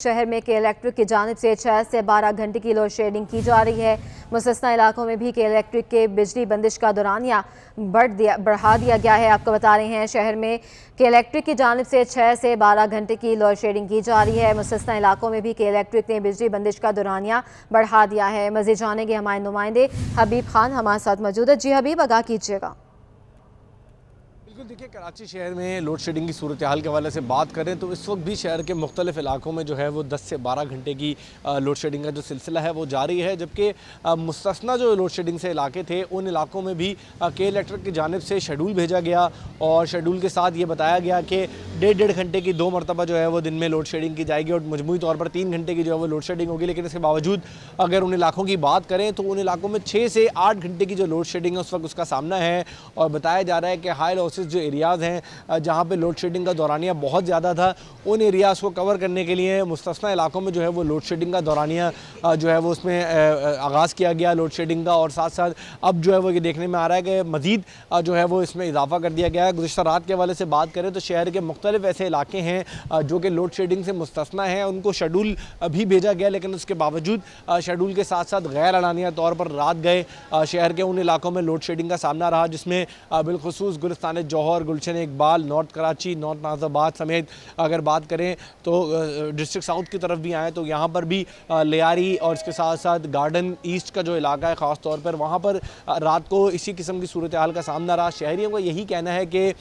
शहर में के इलेक्ट्रिक की जानिब से 6 से 12 घंटे की लोड शेडिंग की जा रही है। मुस्तस्ना इलाकों में भी के इलेक्ट्रिक के बिजली बंदिश का दौरानिया बढ़ा दिया गया है। आपको बता रहे हैं शहर में के इलेक्ट्रिक की जानिब से 6 से 12 घंटे की लोड शेडिंग की जा रही है। मुस्तस्ना इलाकों में भी के इलेक्ट्रिक ने बिजली बंदिश का दौरानिया बढ़ा दिया है। मज़ीद जानेंगे हमारे नुमाइंदे हबीब खान हमारे साथ मौजूद है। जी हबीब, आगाह कीजिएगा। बिल्कुल, देखिए कराची शहर में लोड शेडिंग की सूरत हाल के हवाले से बात करें तो इस वक्त भी शहर के मुख्तलिफ इलाकों में जो है वो 10 से 12 घंटे की लोड शेडिंग का जो सिलसिला है वो जारी है। जबकि मुस्तस्ना जो लोड शेडिंग से इलाके थे उन इलाकों में भी के इलेक्ट्रिक की जानिब से शेड्यूल भेजा गया और शेड्यूल के साथ ये बताया गया कि डेढ़ घंटे की 2 मरतबा जो है वो दिन में लोड शेडिंग की जाएगी और मजमूई तौर पर 3 घंटे की जो है वो लोड शेडिंग होगी। लेकिन इसके बावजूद अगर उन इलाकों की बात करें तो उन इलाकों में 6 से 8 घंटे की जो लोड शेडिंग है उस वक्त उसका सामना है। और बताया जा रहा है कि हाई लॉसेस जो एरियाज़ हैं जहाँ पे लोड शेडिंग का दौरानिया बहुत ज़्यादा था उन एरियाज़ को कवर करने के लिए मुस्तस्ना इलाकों में जो है वो लोड शेडिंग का दौरानिया जो है वो उसमें आगाज़ किया गया लोड शेडिंग का। और साथ साथ अब जो है वो ये देखने में आ रहा है कि मज़ीद जो है वो इसमें इजाफा कर दिया गया है। गुज़िश्ता रात के हवाले से बात करें तो शहर के मुख्तलिफ ऐसे इलाके हैं जो कि लोड शेडिंग से मुस्तस्ना हैं, उनको शेड्यूल भी भेजा गया लेकिन उसके बावजूद शेड्यूल के साथ साथ गैर एलानिया तौर पर रात गए शहर के उन इलाकों में लोड शेडिंग का सामना रहा जिसमें बिलखुसूस गुलिस्तान जौहर, गुलशन इकबाल, नॉर्थ कराची, नॉर्थ नाज़ाबाद समेत अगर बात करें तो डिस्ट्रिक्ट साउथ की तरफ भी आएँ तो यहाँ पर भी लियारी और इसके साथ साथ गार्डन ईस्ट का जो इलाका है ख़ास तौर पर वहाँ पर रात को इसी किस्म की सूरत हाल का सामना रहा। शहरियों का यही कहना है कि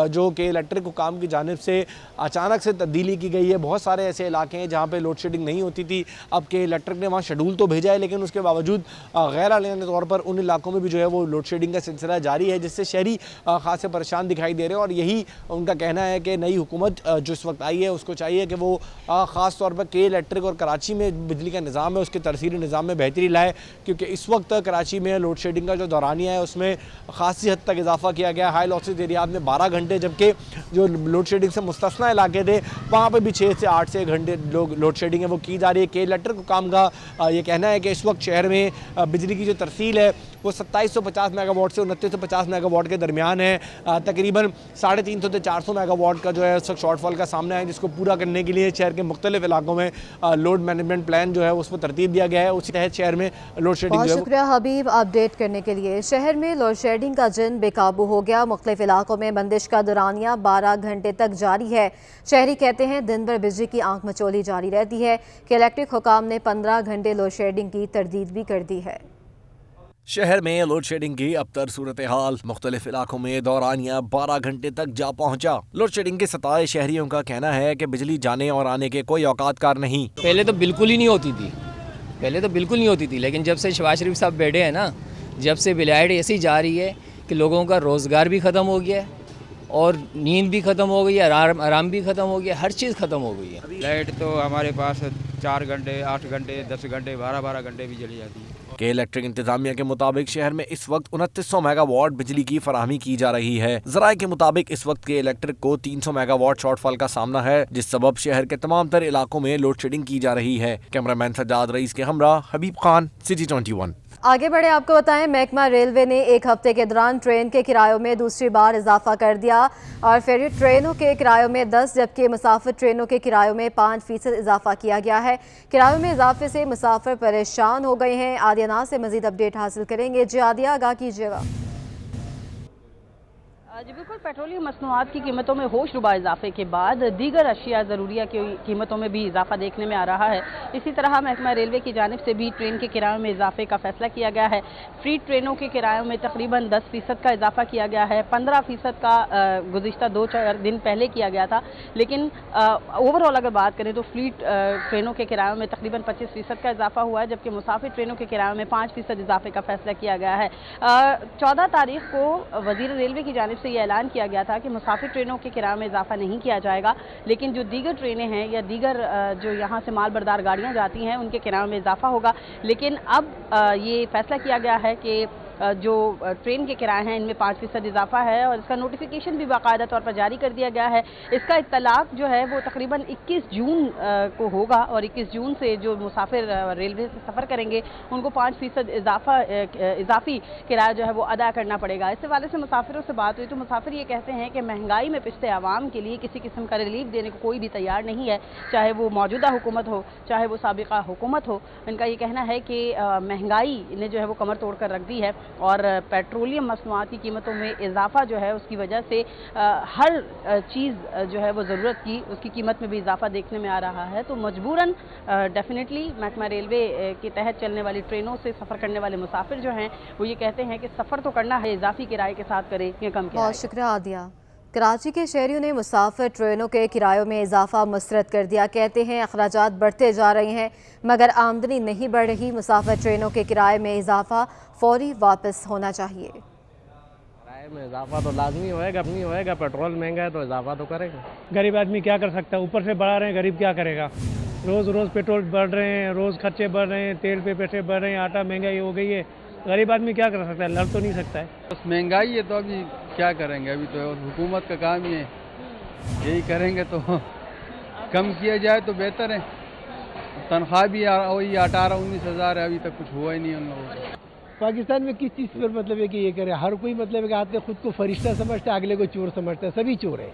जो कि इलेक्ट्रिक हुकाम की जानिब से अचानक से तब्दीली की गई है। बहुत सारे ऐसे इलाके हैं जहाँ पर लोड शेडिंग नहीं होती थी, अब के इलेक्ट्रिक ने वहाँ शेड्यूल तो भेजा है लेकिन उसके बावजूद गैर आलियाना तौर पर उन इलाकों में भी जो है वो लोड शेडिंग का सिलसिला जारी है जिससे शहरी खासे परेशान दिखाई दे रहे हैं। और यही उनका कहना है कि नई हुकूमत जो इस वक्त आई है उसको चाहिए कि वो ख़ास तौर पर के इलेक्ट्रिक और कराची में बिजली का निज़ाम है उसके तरसीली निज़ाम में बेहतरी लाए क्योंकि इस वक्त कराची में लोड शेडिंग का जो दौरानिया है उसमें खासी हद तक इजाफा किया गया। हाई लॉसेस एरियाज में 12 घंटे जबकि जो लोड शेडिंग से मुस्तस्ना इलाके थे वहाँ पर भी 6 से 8 से घंटे लोड शेडिंग है वो की जा रही है। के इलेक्ट्रिक हुकाम का ये कहना है कि इस वक्त शहर में बिजली की जो तरसील है वो 2750 मेगावाट से 2950 मेगावाट के दरमियान है। तकरीबन 350 से 400 मेगावाट का जो है उस वक्त शॉर्टफॉल का सामना है जिसको पूरा करने के लिए शहर के मुख्तलिफ इलाकों में लोड मैनेजमेंट प्लान जो है उस पर तरतीब दिया गया है। उसी तहत शहर में लोड शेडिंग बहुत शुक्रिया हबीब अपडेट करने के लिए। शहर में लोड शेडिंग का जिन बेकाबू हो गया, मुख्तलिफ इलाकों में बंदिश का दौरानिया 12 घंटे तक जारी है। शहरी कहते हैं दिन भर बिजली की आंख मचोली जारी रहती है कि इलेक्ट्रिक हुकाम ने 15 घंटे लोड शेडिंग की तरदीद भी कर दी है। शहर में लोड शेडिंग की अबतर सूरत हाल, मुख्तलिफ इलाकों में दौरानिया 12 घंटे तक जा पहुंचा। लोड शेडिंग के सताए शहरियों का कहना है कि बिजली जाने और आने के कोई औकात कार नहीं। पहले तो बिल्कुल ही नहीं होती थी, लेकिन जब से शहबाज शरीफ साहब बैठे हैं ना, जब से विलायत ऐसी जा रही है कि लोगों का रोज़गार भी ख़त्म हो गया है और नींद भी ख़त्म हो गई है, आराम भी ख़त्म हो गया, हर चीज़ ख़त्म हो गई है। लाइट तो हमारे पास 4 घंटे, 8 घंटे, 10 घंटे, 12 घंटे भी चली जाती है। के इलेक्ट्रिक इंतजामिया के मुताबिक शहर में इस वक्त 2900 मेगावाट बिजली की फराहमी की जा रही है। ज़राए के मुताबिक इस वक्त के इलेक्ट्रिक को 300 मेगावाट शॉर्टफॉल का सामना है जिस सबब शहर के तमाम तर इलाकों में लोड शेडिंग की जा रही है। कैमरामैन सज्जाद रईस के हमरा हबीब खान, सिटी 21। आगे बढ़े आपको बताएं, महकमा रेलवे ने एक हफ्ते के दौरान ट्रेन के किरायों में दूसरी बार इजाफा कर दिया और फेरी ट्रेनों के किरायों में 10 जबकि मुसाफिर ट्रेनों के किरायों में 5% इजाफा किया गया है। किरायों में इजाफे से मुसाफिर परेशान हो गए हैं। आदियाना से मजीद अपडेट हासिल करेंगे। जी आदिया, आगाह कीजिएगा। जी बिल्कुल, पेट्रोलियम मसनूआत की कीमतों में होशरुबा इजाफे के बाद दीगर अशिया ज़रूरिया की कीमतों में भी इजाफा देखने में आ रहा है। इसी तरह महकमा रेलवे की जानिब से भी ट्रेन के किरायों में इजाफे का फैसला किया गया है। फ्री ट्रेनों के किरायों में तकरीबन 10% का इजाफा किया गया है। 15% का गुज़िश्ता 2-4 दिन पहले किया गया था, लेकिन ओवरऑल अगर बात करें तो फ्री ट्रेनों के किरायों में तकरीबन 25% का इजाफा हुआ है जबकि मुसाफिर ट्रेनों के किरायों में 5% इजाफे का फैसला किया गया है। 14 तारीख को वज़ीर रेलवे की जानिब से ये ऐलान किया गया था कि मुसाफिर ट्रेनों के किराए में इजाफा नहीं किया जाएगा, लेकिन जो दीगर ट्रेनें हैं या दीगर जो यहाँ से माल बरदार गाड़ियाँ जाती हैं उनके किराए में इजाफा होगा। लेकिन अब ये फैसला किया गया है कि जो ट्रेन के किराए हैं इनमें 5% इजाफा है और इसका नोटिफिकेशन भी बाकायदा तौर पर जारी कर दिया गया है। इसका इत्तलाक जो है वो तकरीबन 21 जून को होगा और 21 जून से जो मुसाफिर रेलवे से सफ़र करेंगे उनको 5% इजाफी किराया जो है वो अदा करना पड़ेगा। इस हवाले से मुसाफिरों से बात हुई तो मुसाफिर ये कहते हैं कि महंगाई में पिछते आवाम के लिए किसी किस्म का रिलीफ देने को कोई भी तैयार नहीं है, चाहे वो मौजूदा हुकूमत हो चाहे वो साबिका हुकूमत हो। इनका ये कहना है कि महंगाई ने जो है वो कमर तोड़ कर रख दी है और पेट्रोलियम मसनूआत की कीमतों में इजाफा जो है उसकी वजह से हर चीज़ जो है वो ज़रूरत की उसकी कीमत में भी इजाफा देखने में आ रहा है। तो मजबूरन डेफिनेटली महकमा रेलवे के तहत चलने वाली ट्रेनों से सफ़र करने वाले मुसाफिर जो हैं वो ये कहते हैं कि सफ़र तो करना है, इजाफी किराए के साथ करें या कम किराए। बहुत शुक्रिया आदिया। कराची के शहरियों ने मुसाफिर ट्रेनों के किरायों में इजाफा मुस्तरद कर दिया। कहते हैं अखराजात बढ़ते जा रहे हैं मगर आमदनी नहीं बढ़ रही। मुसाफिर ट्रेनों के किराए में इजाफा फौरी वापस होना चाहिए। किराए में इजाफा तो लाजमी होएगा, नहीं होएगा, पेट्रोल महंगा है तो इजाफा तो करेगा। गरीब आदमी क्या कर सकता है, ऊपर से बढ़ा रहे हैं, गरीब क्या करेगा। रोज़ रोज़ पेट्रोल बढ़ रहे हैं, रोज़ खर्चे बढ़ रहे हैं, तेल पे पैसे बढ़ रहे हैं, आटा महंगाई हो गई है। गरीब आदमी क्या कर सकता है, लड़ तो नहीं सकता है। बस महंगाई है तो अभी क्या करेंगे, अभी तो हुकूमत का काम ही है, यही करेंगे तो कम किया जाए तो बेहतर है। तनख्वाह भी वही 18-19 हज़ार है, अभी तक कुछ हुआ ही नहीं उन लोगों को। पाकिस्तान में किस चीज़ पर मतलब है कि ये करे, हर कोई मतलब है कि आते खुद को फरिश्ता समझता है, अगले को चोर समझता है। सभी चोर है,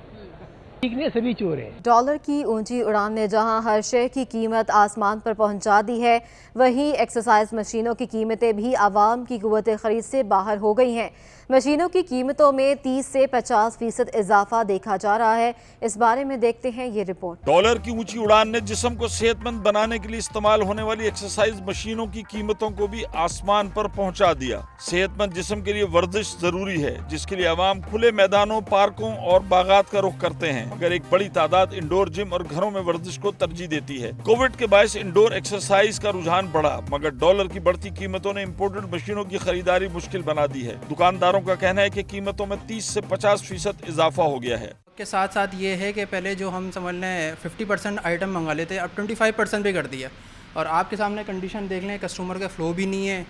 ठीक नहीं, सभी चोर है। डॉलर की ऊंची उड़ान ने जहां हर शे की कीमत आसमान पर पहुंचा दी है, वहीं एक्सरसाइज मशीनों की कीमतें भी आवाम की कुव्वत खरीद से बाहर हो गई हैं। मशीनों की कीमतों में 30 से 50% इजाफा देखा जा रहा है। इस बारे में देखते हैं ये रिपोर्ट। डॉलर की ऊंची उड़ान ने जिस्म को सेहतमंद बनाने के लिए इस्तेमाल होने वाली एक्सरसाइज मशीनों की कीमतों को भी आसमान पर पहुंचा दिया। सेहतमंद जिस्म के लिए वर्जिश जरूरी है, जिसके लिए आवाम खुले मैदानों, पार्कों और बागात का रुख करते हैं, मगर एक बड़ी तादाद इंडोर जिम और घरों में वर्जिश को तरजीह देती है। कोविड के बायस इंडोर एक्सरसाइज का रुझान बढ़ा, मगर डॉलर की बढ़ती कीमतों ने इम्पोर्टेड मशीनों की खरीदारी मुश्किल बना दी है। दुकानदारों का कहना है कि कीमतों में 30 से 50% इजाफा हो गया है। के साथ साथ ये है कि पहले जो हम समझ लें 50% आइटम मंगा लेते, अब 25% भी कर दिया। और आपके सामने कंडीशन देख लें, कस्टमर का फ़्लो भी नहीं है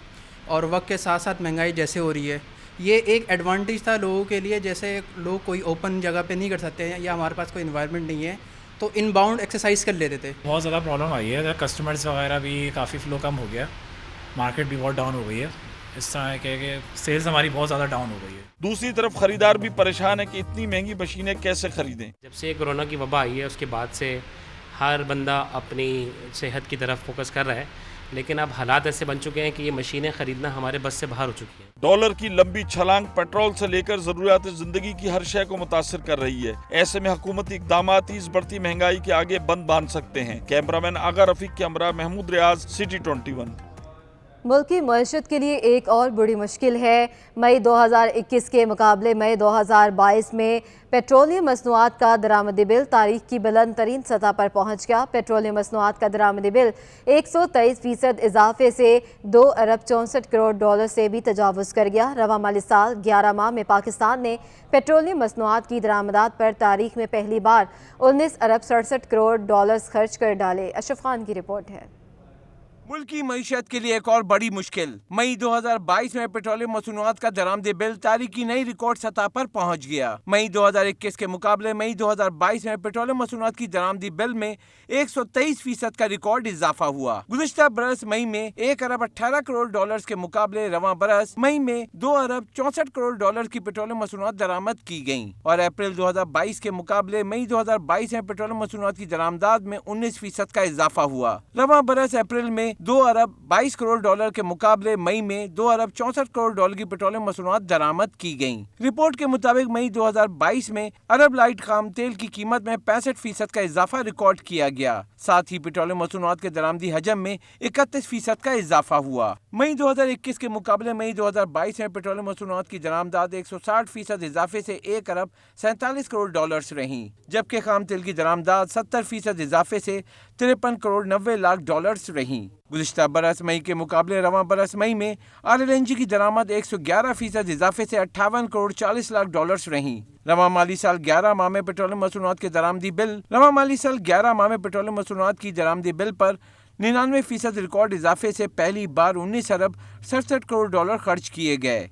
और वक्त के साथ साथ महंगाई जैसे हो रही है। ये एक एडवांटेज था लोगों के लिए, जैसे लोग कोई ओपन जगह पे नहीं कर सकते हैं या हमारे पास कोई इन्वायरमेंट नहीं है तो इनबाउंड एक्सरसाइज कर लेते थे। बहुत ज़्यादा प्रॉब्लम आई है, कस्टमर्स वगैरह भी काफ़ी फ़्लो कम हो गया, मार्केट भी बहुत डाउन हो गई है। इस तरह के सेल्स हमारी बहुत ज़्यादा डाउन हो गई है। दूसरी तरफ खरीदार भी परेशान है कि इतनी महंगी मशीनें कैसे खरीदें। जब से कोरोना की वबा आई है उसके बाद से हर बंदा अपनी सेहत की तरफ फोकस कर रहा है, लेकिन अब हालात ऐसे बन चुके हैं कि ये मशीनें खरीदना हमारे बस से बाहर हो चुकी हैं। डॉलर की लंबी छलांग पेट्रोल से लेकर जरूरियात जिंदगी की हर शय को मुतासिर कर रही है। ऐसे में हुकूमती इक़दामात इस बढ़ती महंगाई के आगे बंद बांध सकते हैं। कैमरामैन आगा रफीक के हमरा महमूद रियाज, सिटी 21। मुल्क की मईशत के लिए एक और बड़ी मुश्किल है। मई 2021 के मुकाबले मई 2022 में पेट्रोलियम मसनूआत का दरामदी बिल तारीख की बुलंद तरीन सतह पर पहुँच गया। पेट्रोलियम मसनूआत का दरामदी बिल 123% इजाफे से 2 अरब 64 करोड़ डॉलर से भी तजावुज़ कर गया। रवा माली साल 11 माह में पाकिस्तान ने पेट्रोलियम मसनूआत की दरामदात पर तारीख में पहली बार 19 अरब 67 करोड़ डॉलर खर्च कर डाले। अशरफ खान की रिपोर्ट है। मुल्क की मईशत के लिए एक और बड़ी मुश्किल। मई 2022 में पेट्रोलियम मसनूआत का दरामदी बिल तारीख की नई रिकॉर्ड सतह पर पहुंच गया। मई 2021 के मुकाबले मई 2022 में पेट्रोलियम मसनूआत की दरामदी बिल में 123% का रिकॉर्ड इजाफा हुआ। गुज़िश्ता बरस मई में 1 अरब 18 करोड़ डॉलर के मुकाबले रवां बरस मई में 2 अरब 64 करोड़ डॉलर की पेट्रोलियम मसनूआत दरामद की गयी और अप्रैल 2022 के मुकाबले मई 2022 में पेट्रोलियम मसनूआत की दरामदाद में 19% का इजाफा हुआ। रवां बरस अप्रैल में 2 अरब 22 करोड़ डॉलर के मुकाबले मई में 2 अरब 64 करोड़ डॉलर की पेट्रोलियम मसनूआत दरामद की गयी। रिपोर्ट के मुताबिक मई 2022 में अरब लाइट खाम तेल की कीमत में 65% का इजाफा रिकॉर्ड किया गया। साथ ही पेट्रोलियम मसनूआत के दरामदी हजम में 31% का इजाफा हुआ। मई 2021 के मुकाबले मई 2022 में पेट्रोलियम मसनूआत की दरामदाद 160% इजाफे से 1 अरब 47 करोड़ डॉलर रही, जबकि खाम तेल की दरामदाद 70% इजाफे से 53 करोड़ 90 लाख डॉलर रही। गुज़िश्ता बरस मई के मुकाबले रवां बरस मई में RLNG की दरामद 111% इजाफे से 58 करोड़ 40 लाख डॉलर रही। रवां माली साल 11 माह में पेट्रोलियम मसनूआत के दरामदी बिल पर 99% रिकॉर्ड इजाफे से पहली बार 19 अरब 67 करोड़ डॉलर खर्च किए गए।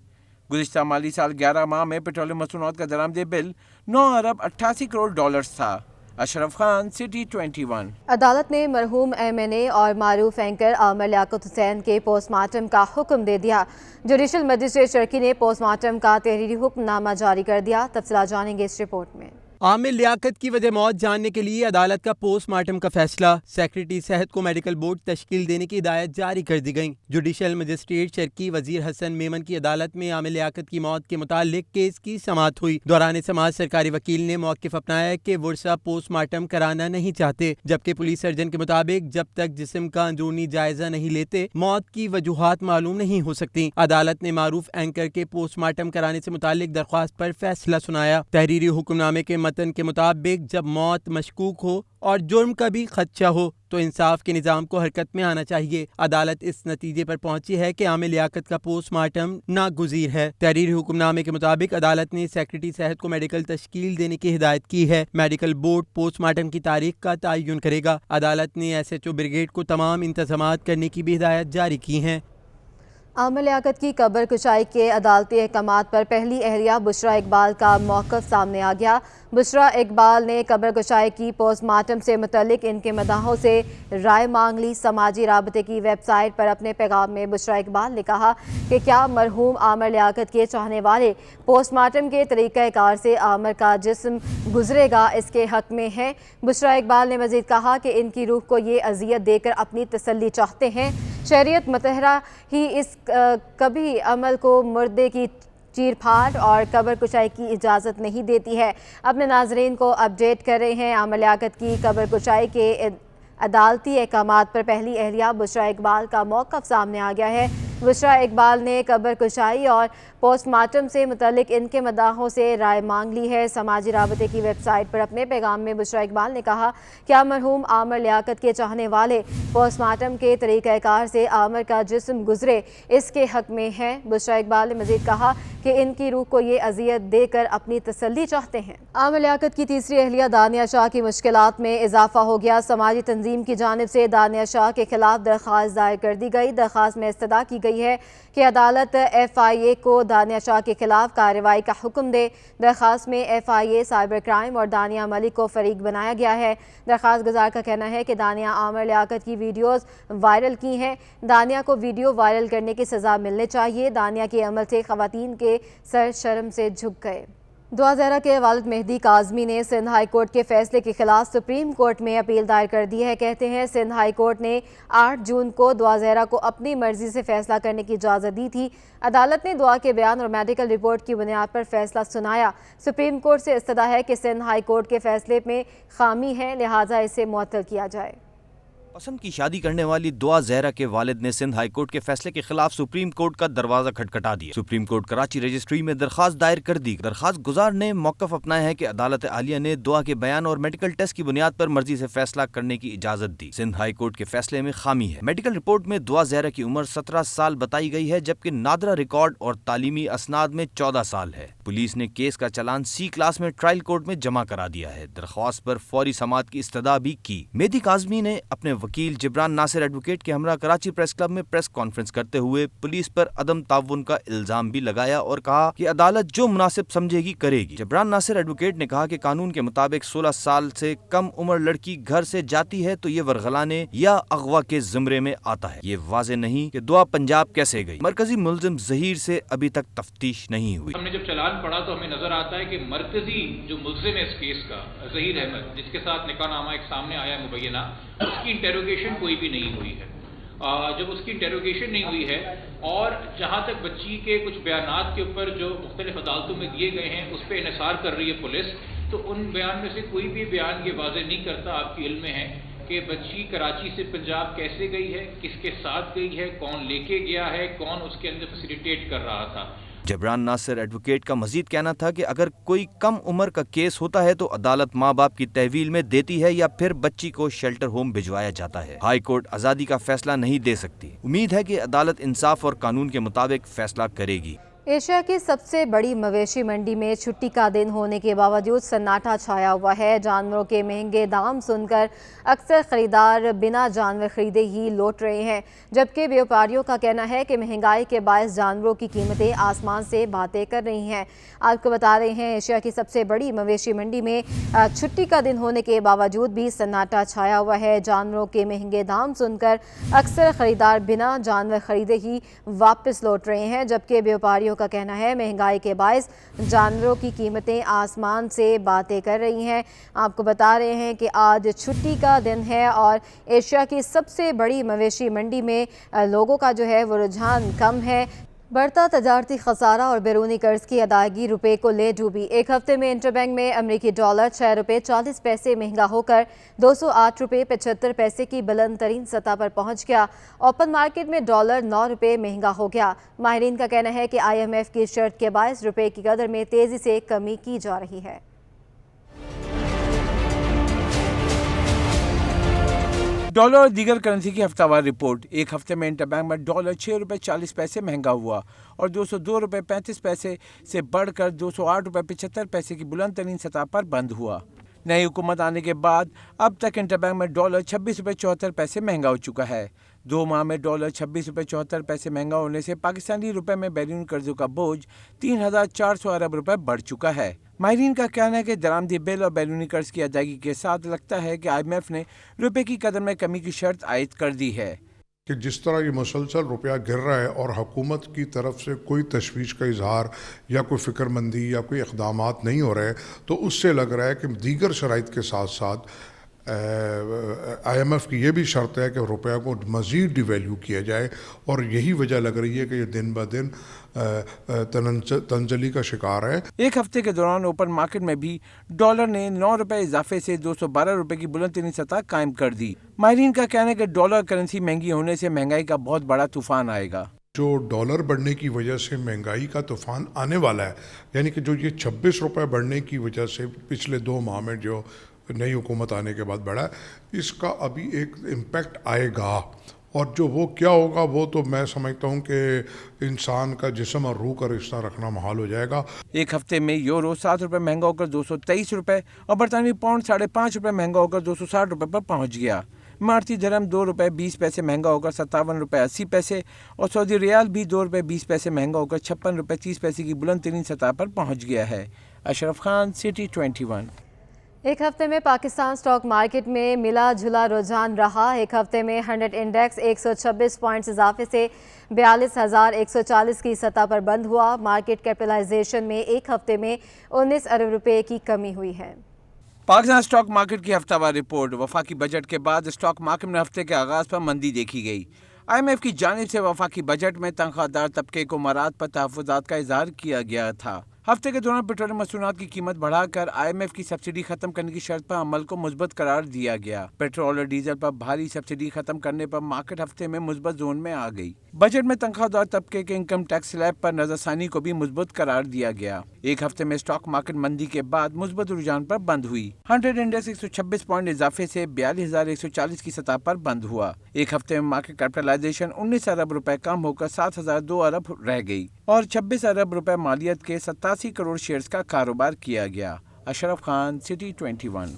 गुज़िश्ता माली साल 11 माह में पेट्रोलियम मसूनात का दरामदे बिल 9 अरब 88 करोड़ डॉलर था। अशरफ खान, सिटी 21। अदालत ने मरहूम MNA और मारूफ एंकर आमिर लियाकत हुसैन के पोस्टमार्टम का हुक्म दे दिया। जुडिशल मजिस्ट्रेट चरखी ने पोस्टमार्टम का तहरीरी हुक्मनामा जारी कर दिया। तफसीलात जानेंगे इस रिपोर्ट में। आमिर लियाकत की वजह मौत जानने के लिए अदालत का पोस्टमार्टम का फैसला। सेक्रेटरी सेहत को मेडिकल बोर्ड तश्कील देने की हिदायत जारी कर दी गई। जुडिशल मजिस्ट्रेट चरखी वजीर हसन मेमन की अदालत में आमिर लियाकत की मौत के मुतालिक केस की समाअत हुई। दौरान समाअत सरकारी वकील ने मौक़िफ़ अपनाया कि वर्षा पोस्टमार्टम कराना नहीं चाहते, जबकि पुलिस सर्जन के मुताबिक जब तक जिस्म का अंदरूनी जायजा नहीं लेते मौत की वजूहात मालूम नहीं हो सकती। अदालत ने मारूफ एंकर के पोस्टमार्टम कराने से मुतालिक दरख्वास्त पर फैसला सुनाया। तहरीरी हुक्मनामे के मतन के मुताबिक जब मौत मशकूक हो और जुर्म का भी खदशा हो तो इंसाफ के निज़ाम को हरकत में आना चाहिए। अदालत इस नतीजे पर पहुंची है कि आमिर लियाकत का पोस्टमार्टम नागुज़ीर है। तहरीरी हुक्मनामे के मुताबिक अदालत ने सेक्रेटरी सेहत को मेडिकल तश्कील देने की हिदायत की है। मेडिकल बोर्ड पोस्टमार्टम की तारीख का तयन करेगा। अदालत ने SHO ब्रिगेड को तमाम इंतजामात करने की भी हिदायत जारी की हैं। आमिर लियाकत की कब्र कुशाई के अदालती अहकामात पर पहली अहलिया बुशरा इकबाल का मौक़िफ़ सामने आ गया। बुशरा इकबाल ने कब्र कुशाई की पोस्टमार्टम से मुतल्लिक इनके मदाहों से राय मांग ली। समाजी राबते की वेबसाइट पर अपने पैगाम में बुशरा इकबाल ने कहा कि क्या मरहूम आमिर लियाकत के चाहने वाले पोस्टमार्टम के तरीक़ाकार से आमिर का जिस्म गुजरेगा, इसके हक़ में हैं। बुशरा इकबाल ने मज़ीद कहा कि इनकी रूह को ये अजियत देकर अपनी तसल्ली चाहते हैं। शरीयत मतहरा ही इस कभी अमल को मुर्दे की चीर फाड़ और कब्र कुशाई की इजाज़त नहीं देती है। अपने नाज़रीन को अपडेट कर रहे हैं। आमिर लियाकत की कब्र कुशाई के अदालती अहकामात पर पहली अहलिया बुशरा इकबाल का मौक़िफ़ सामने आ गया है। बुशरा इकबाल ने कब्र कुशाई और पोस्टमार्टम से मुतल्लिक इनके मदाहों से राय मांग ली है। समाजी राबते की वेबसाइट पर अपने पैगाम में बुशरा इकबाल ने कहा क्या मरहूम आमिर लियाकत के चाहने वाले पोस्टमार्टम के तरीक़ाकार से आमिर का जिस्म गुजरे, इसके हक़ में है। बुशरा इकबाल ने मज़ीद कहा कि इनकी रूह को ये अजियत देकर अपनी तसल्ली चाहते हैं। आमिर लियाकत की तीसरी अहलिया दानिया शाह की मुश्किलात में इजाफा हो गया। समाजी तंजीम की जानिब से दानिया शाह के खिलाफ दरख्वास्त दायर कर दी गई। दरख्वास्त में इस्तदा की गई है कि अदालत FIA को दानिया शाह के खिलाफ कार्रवाई का हुक्म दे। दरख्वास्त में FIA, साइबर क्राइम और दानिया मलिक को फरीक बनाया गया है। दरख्वास्त गुजार का कहना है कि दानिया आमिर लियाकत की वीडियोस वायरल की हैं। दानिया को वीडियो वायरल करने की सज़ा मिलनी चाहिए। दानिया के अमल से ख़वातीन के सर शर्म से झुक गए। दुआ ज़हरा के वालिद मेहदी काज़मी ने सिंध हाई कोर्ट के फैसले के खिलाफ सुप्रीम कोर्ट में अपील दायर कर दी है। कहते हैं सिंध हाई कोर्ट ने 8 जून को दुआ ज़हरा को अपनी मर्जी से फैसला करने की इजाज़त दी थी। अदालत ने दुआ के बयान और मेडिकल रिपोर्ट की बुनियाद पर फैसला सुनाया। सुप्रीम कोर्ट से इस्तदा है कि सिंध हाई कोर्ट के फैसले में खामी है, लिहाजा इसे मुअत्तल किया जाए। पसंद की शादी करने वाली दुआ ज़हरा के वालिद ने सिंध हाई कोर्ट के फैसले के खिलाफ सुप्रीम कोर्ट का दरवाजा खटखटा दिया। सुप्रीम कोर्ट कराची रजिस्ट्री में दरखास्त दायर कर दी। दरखास्त गुजार ने मौक़िफ़ अपनाया है कि अदालत आलिया ने दुआ के बयान और मेडिकल टेस्ट की बुनियाद पर मर्जी से फैसला करने की इजाज़त दी। सिंध हाई कोर्ट के फैसले में खामी है। मेडिकल रिपोर्ट में दुआ ज़हरा की उम्र 17 साल बताई गई है, जबकि नादरा रिकॉर्ड और तालीमी असनाद में 14 साल है। पुलिस ने केस का चालान C क्लास में ट्रायल कोर्ट में जमा करा दिया है। दरख्वास्त पर फौरी समाअत की इस्तदा भी की। मेहदी काज़मी ने अपने वकील जिब्रान नासिर एडवोकेट के हमरा कराची प्रेस क्लब में प्रेस कॉन्फ्रेंस करते हुए पुलिस पर अदम ताउन का इल्जाम भी लगाया और कहा कि अदालत जो मुनासिब समझेगी करेगी। जिब्रान नासिर एडवोकेट ने कहा कि कानून के मुताबिक 16 साल से कम उम्र लड़की घर से जाती है तो ये वरगलाने या अगवा के ज़िम्रे में आता है। ये वाज़े नहीं कि दुआ पंजाब कैसे गई। मरकजी मुल्जिम ज़हीर से अभी तक तफ्तीश नहीं हुई। हमने जब चालान पढ़ा तो हमें नजर आता है कि मरकजी जो मुल्जिम है इस केस का, ज़हीर अहमद, जिसके साथ निकाहनामा एक सामने आया मुबैना, उसकी इंटेरोगेशन कोई भी नहीं हुई है। जब उसकी इंटेरोगेशन नहीं हुई है और जहाँ तक बच्ची के कुछ बयानात के ऊपर जो मुख्तलिफ अदालतों में दिए गए हैं उस पर इन्हिसार कर रही है पुलिस, तो उन बयान में से कोई भी बयान ये वाज़ेह नहीं करता, आपके इल्म में है कि बच्ची कराची से पंजाब कैसे गई है, किसके साथ गई है, कौन लेके गया है, कौन उसके अंदर फैसिलिटेट कर रहा था। जिब्रान नासिर एडवोकेट का मजीद कहना था कि अगर कोई कम उम्र का केस होता है तो अदालत माँ बाप की तहवील में देती है या फिर बच्ची को शेल्टर होम भिजवाया जाता है। हाई कोर्ट आज़ादी का फैसला नहीं दे सकती। उम्मीद है कि अदालत इंसाफ और कानून के मुताबिक फैसला करेगी। एशिया की सबसे बड़ी मवेशी मंडी में छुट्टी का दिन होने के बावजूद सन्नाटा छाया हुआ है। जानवरों के महंगे दाम सुनकर अक्सर खरीदार बिना जानवर खरीदे ही लौट रहे हैं, जबकि व्यापारियों का कहना है कि महंगाई के बायस जानवरों की कीमतें आसमान से बातें कर रही हैं। आपको बता रहे हैं, एशिया की सबसे बड़ी मवेशी मंडी में छुट्टी का दिन होने के बावजूद भी सन्नाटा छाया हुआ है। जानवरों के महंगे दाम सुनकर अक्सर खरीदार बिना जानवर खरीदे ही वापस लौट रहे हैं, जबकि व्यापारियों का कहना है महंगाई के बायस जानवरों की कीमतें आसमान से बातें कर रही हैं। आपको बता रहे हैं कि आज छुट्टी का दिन है और एशिया की सबसे बड़ी मवेशी मंडी में लोगों का जो है वो रुझान कम है। बढ़ता तजारती खसारा और बैरूनी कर्ज की अदायगी रुपए को ले डूबी। एक हफ्ते में इंटरबैंक में अमरीकी डॉलर 6 रुपये 40 पैसे महंगा होकर 208 रुपये 75 पैसे की बुलंद तरीन सतह पर पहुंच गया। ओपन मार्केट में डॉलर 9 रुपये महंगा हो गया। माहिरीन का कहना है कि IMF की शर्त के बायस रुपये की कदर में तेजी से कमी की जा रही है। डॉलर और दीगर करेंसी की हफ्तावार रिपोर्ट। एक हफ्ते में इंटरबैंक में डॉलर 6 रुपये 40 पैसे महंगा हुआ और 202 रुपये 35 पैसे से बढ़कर 208 रुपये 75 पैसे की बुलंद तरीन सतह पर बंद हुआ। नई हुकूमत आने के बाद अब तक इंटरबैंक में डॉलर 26 रुपये 74 पैसे महंगा हो चुका है। 2 माह में डॉलर 26 रुपये 74 पैसे महंगा होने से पाकिस्तानी रुपए में बैरून कर्जों का बोझ 3,400 अरब रुपए बढ़ चुका है। माहिरीन का कहना है कि दरामदी बिल और बैरूनी कर्ज की अदायगी के साथ लगता है कि IMF ने रुपए की कदर में कमी की शर्त आयद कर दी है कि जिस तरह ये मुसलसल रुपया गिर रहा है और हुकूमत की तरफ से कोई तशवीश का इजहार या कोई फ़िक्रमंदी या कोई इक़दामात नहीं हो रहे, तो उससे लग रहा है कि दीगर शराइत के साथ साथ IMF की ये भी शर्त है कि रुपया को मज़ीद डिवैल्यू किया जाए और यही वजह लग रही है कि ये दिन ब दिन तंजली का शिकार है। एक हफ्ते के दौरान ओपन मार्केट में भी डॉलर ने 9 रुपये इजाफे से 212 रुपये की बुलंद तरीन सतह कायम कर दी। माहिरीन का कहना है कि डॉलर करेंसी महंगी होने से महंगाई का बहुत बड़ा तूफान आएगा। जो डॉलर बढ़ने की वजह से महंगाई का तूफान आने वाला है, यानी कि जो ये 26 रुपये बढ़ने की वजह से पिछले 2 माह में जो नई हुकूमत आने के बाद बढ़ा, इसका अभी एक इम्पैक्ट आएगा और जो वो क्या होगा वो तो मैं समझता हूँ कि इंसान का जिस्म और रूह का रिश्ता रखना मुहाल हो जाएगा। एक हफ्ते में यूरो 7 रुपये महंगा होकर 223 रुपये और बरतानवी पाउंड 5.5 रुपये महंगा होकर 260 रुपये पर पहुँच गया। इमारती दरम 2 रुपये 20 पैसे महंगा होकर 57 रुपये 80 पैसे और सऊदी रियाल भी 2 रुपये 20 पैसे महंगा होकर 56 रुपये 30 पैसे की बुलंद तरीन सतह पर पहुँच गया है। अशरफ खान, सिटी 21। एक हफ्ते में पाकिस्तान स्टॉक मार्केट में मिला जुला रुझान रहा। एक हफ्ते में 100 इंडेक्स 126 पॉइंट्स इजाफे से 42,140 की सतह पर बंद हुआ। मार्केट कैपिटलाइजेशन में एक हफ्ते में 19 अरब रुपए की कमी हुई है। पाकिस्तान स्टॉक मार्केट की हफ्तावार रिपोर्ट। वफाकी बजट के बाद स्टॉक मार्केट में हफ्ते के आगाज पर मंदी देखी गई। IMF की जानिब से वफाकी बजट में तनख्वाहदार तबके को मराद पर तहफ़्फ़ुज़ात का इजहार किया गया था। हफ्ते के दौरान पेट्रोलियम मसूनात की कीमत बढ़ाकर IMF की सब्सिडी खत्म करने की शर्त पर अमल को मुस्बत करार दिया गया। पेट्रोल और डीजल पर भारी सब्सिडी खत्म करने पर मार्केट हफ्ते में मुस्बत जोन में आ गई। बजट में तनख्वाहदार तबके के इनकम टैक्स स्लैब पर नजरसानी को भी मुस्बत करार दिया गया। एक हफ्ते में स्टॉक मार्केट मंदी के बाद मुस्बत रुझान पर बंद हुई। 100 इंडेक्स 126 पॉइंट इजाफे से 42,140 की सतह पर बंद हुआ। एक हफ्ते में मार्केट कैपिटलाइजेशन 19 अरब रुपए कम होकर 7,002 अरब रह गई और 26 अरब रुपए मालियत के 87 करोड़ शेयर्स का कारोबार किया गया। अशरफ खान, सिटी 21।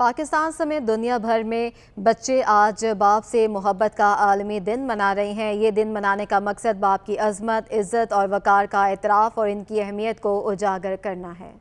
पाकिस्तान समेत दुनिया भर में बच्चे आज बाप से मोहब्बत का आलमी दिन मना रहे हैं। ये दिन मनाने का मकसद बाप की अजमत, इज्जत और वकार का एतराफ़ और इनकी अहमियत को उजागर करना है।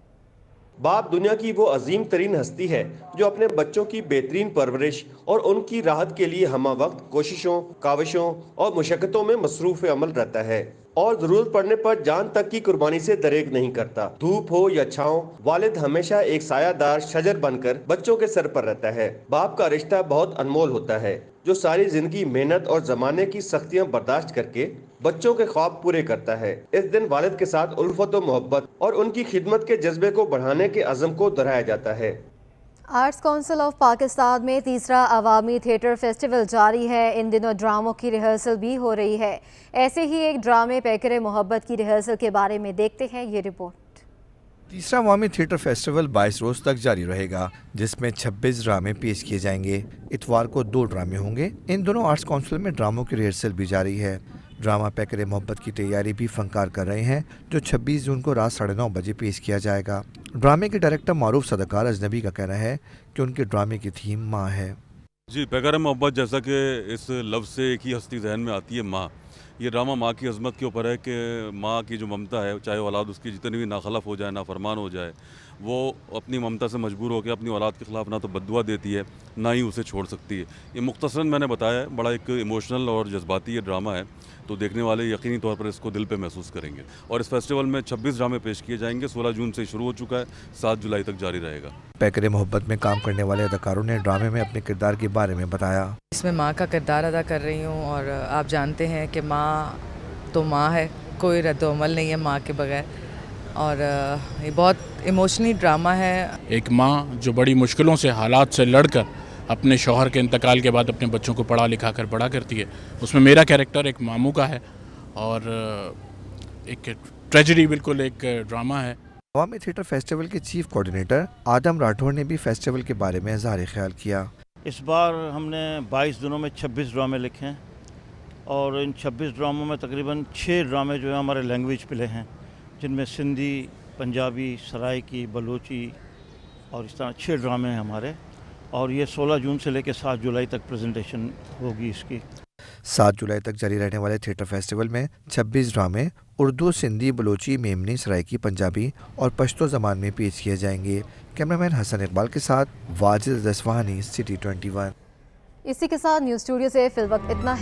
बाप दुनिया की वो अजीम तरीन हस्ती है जो अपने बच्चों की बेहतरीन परवरिश और उनकी राहत के लिए हमा वक्त कोशिशों, काविशों और मुशक्क़तों में मसरूफ़ अमल रहता है और जरूरत पड़ने पर जान तक की कुर्बानी से दरेग नहीं करता। धूप हो या छाँव, वालिद हमेशा एक सायादार शजर बनकर बच्चों के सर पर रहता है। बाप का रिश्ता बहुत अनमोल होता है जो सारी जिंदगी मेहनत और जमाने की सख्तियां बर्दाश्त करके बच्चों के ख्वाब पूरे करता है। इस दिन वालिद के साथ उल्फत और मोहब्बत और उनकी खिदमत के जज्बे को बढ़ाने के अज़म को दोहराया जाता है। आर्ट्स काउंसिल ऑफ पाकिस्तान में तीसरा अवामी थिएटर फेस्टिवल जारी है। इन दिनों ड्रामों की रिहर्सल भी हो रही है। ऐसे ही एक ड्रामे पैकर मोहब्बत की रिहर्सल के बारे में देखते हैं ये रिपोर्ट। तीसरा अवामी थिएटर फेस्टिवल 22 रोज तक जारी रहेगा, जिसमें 26 ड्रामे पेश किए जाएंगे। इतवार को 2 ड्रामे होंगे। इन दोनों आर्ट्स काउंसिल में ड्रामों की रिहर्सल भी जारी है। ड्रामा पैकर मोहब्बत की तैयारी भी फनकार कर रहे हैं, जो 26 जून को रात 9:30 बजे पेश किया जाएगा। ड्रामे के डायरेक्टर मारूफ सदाकार अजनबी का कहना है कि उनके ड्रामे की थीम माँ है। जी, पैकर मोहब्बत जैसा कि इस लफ्ज़ से एक ही हस्ती जहन में आती है, माँ। ये ड्रामा माँ की अज़मत के ऊपर है कि माँ की जो ममता है, चाहे औलाद उसकी जितनी भी नाखलफ हो जाए, नाफरमान हो जाए, वो अपनी ममता से मजबूर होकर अपनी औलाद के ख़िलाफ़ ना तो बद्दुआ देती है, ना ही उसे छोड़ सकती है। ये मुख्तसरन मैंने बताया है, बड़ा एक इमोशनल और जज्बाती ये ड्रामा है, तो देखने वाले यकीनी तौर पर इसको दिल पे महसूस करेंगे। और इस फेस्टिवल में 26 ड्रामे पेश किए जाएंगे। 16 जून से शुरू हो चुका है, 7 जुलाई तक जारी रहेगा। पैकर मोहब्बत में काम करने वाले अदाकारों ने ड्रामे में अपने किरदार के बारे में बताया। इसमें माँ का किरदार अदा कर रही हूँ, और आप जानते हैं कि माँ तो माँ है, कोई रद्द-ओ-अमल नहीं है माँ के बगैर, और ये बहुत इमोशनली ड्रामा है। एक माँ जो बड़ी मुश्किलों से, हालात से लड़कर अपने शौहर के इंतकाल के बाद अपने बच्चों को पढ़ा लिखा कर बड़ा करती है, उसमें मेरा कैरेक्टर एक मामू का है, और एक ट्रेजेडी, बिल्कुल एक ड्रामा है। अवामी थिएटर फेस्टिवल के चीफ कोऑर्डिनेटर आदम राठौड़ ने भी फेस्टिवल के बारे में इज़हार ख्याल किया। इस बार हमने 22 दिनों में 26 ड्रामे लिखे हैं, और इन 26 ड्रामों में तकरीबन 6 ड्रामे जो है हमारे लैंग्वेज प्ले हैं, जिनमें सिंधी, पंजाबी, सराइकी, बलोची और इस तरह 6 ड्रामे हैं हमारे। और ये 16 जून से लेकर 7 जुलाई तक प्रेजेंटेशन होगी इसकी। 7 जुलाई तक जारी रहने वाले थिएटर फेस्टिवल में 26 ड्रामे उर्दू, सिंधी, बलोची, मेमनी, सराइकी, पंजाबी और पश्तो ज़बान में पेश किए जाएंगे। कैमरामैन हसन इकबाल के साथ वाजिद दसवानी, सिटी 21। इसी के साथ न्यूज़ स्टूडियो से फिलवक्त इतना ही।